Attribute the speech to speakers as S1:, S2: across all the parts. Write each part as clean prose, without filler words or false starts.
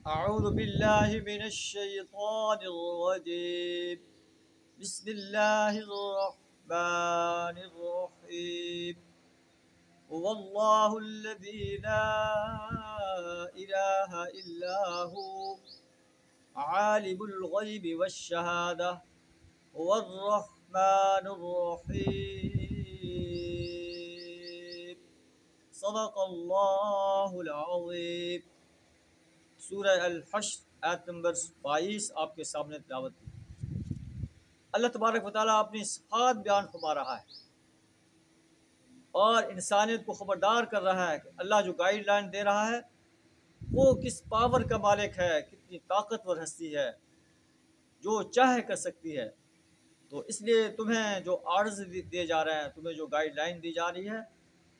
S1: أعوذ بالله من الشيطان الرجيم. بسم الله الرحمن الرحيم. هو الله الذي لا إله إلا هو عالم الغيب والشهادة هو الرحمن الرحيم. صدق الله العظيم. سورہ الحشر آیت نمبر 22 آپ کے سامنے تلاوت کی۔ اللہ تبارک و تعالیٰ اپنی صفات بیان فرما رہا ہے اور انسانیت کو خبردار کر رہا ہے کہ اللہ جو گائیڈ لائن دے رہا ہے وہ کس پاور کا مالک ہے، کتنی طاقتور ہستی ہے، جو چاہے کر سکتی ہے۔ تو اس لیے تمہیں جو آرڈرز دیے جا رہے ہیں، تمہیں جو گائیڈ لائن دی جا رہی ہے،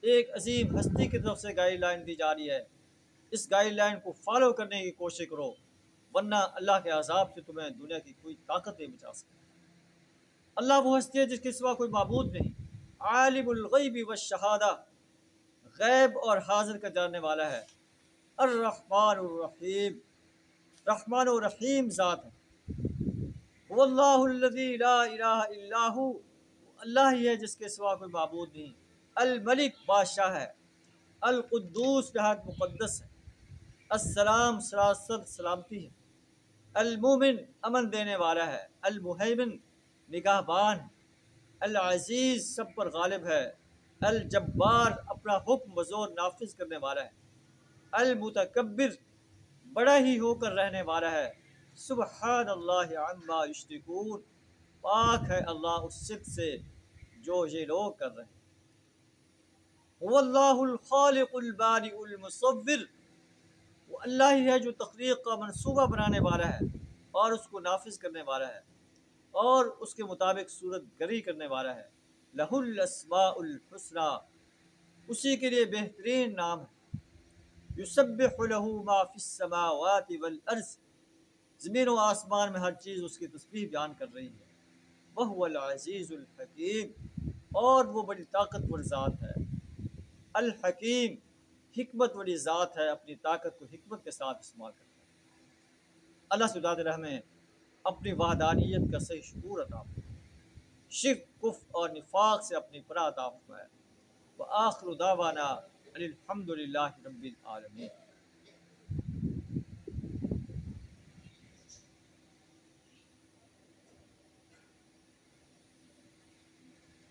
S1: ایک عظیم ہستی کی طرف سے گائیڈ لائن دی جا رہی ہے۔ اس گائیڈ لائن کو فالو کرنے کی کوشش کرو، ورنہ اللہ کے عذاب سے تمہیں دنیا کی کوئی طاقت نہیں بچا سکتی۔ اللہ وہ ہستی ہے جس کے سوا کوئی معبود نہیں، عالم الغیب والشہادہ، غیب اور حاضر کا جاننے والا ہے، الرحمن الرحیم، رحمان و رحیم ذات ہے۔ هو اللہ الذی لا الہ الا ہو، اللہ ہی ہے جس کے سوا کوئی معبود نہیں، الملک بادشاہ ہے، القدوس نہایت مقدس ہے، السلام سراسر سلامتی ہے، المومن امن دینے والا ہے، المہیمن نگہبان ہے، العزیز سب پر غالب ہے، الجبار اپنا حکم بزور نافذ کرنے والا ہے، المتکبر بڑا ہی ہو کر رہنے والا ہے، سبحان اللہ عما یشرکون، پاک ہے اللہ اس شرک سے جو یہ لوگ کر رہے ہیں۔ هو اللہ الخالق البارئ المصور، وہ اللہ ہی ہے جو تخلیق کا منصوبہ بنانے والا ہے اور اس کو نافذ کرنے والا ہے اور اس کے مطابق صورت گری کرنے والا ہے۔ لہ الاسماء الحسنی، اسی کے لیے بہترین نام ہے۔ یسبح لہ ما فی السماوات والارض، زمین و آسمان میں ہر چیز اس کی تسبیح بیان کر رہی ہے۔ وہو العزیز الحکیم، اور وہ بڑی طاقتور ذات ہے۔ الحکیم، حکمت والی ذات ہے، اپنی طاقت کو حکمت کے ساتھ استعمال کرتا ہے۔ اللہ سبحانہ ہمیں اپنی وحدانیت کا صحیح شعور عطا فرمائے، شرک کفر اور نفاق سے اپنی پناہ عطا فرمائے۔ وآخر دعوانا ان الحمد للہ رب العالمین۔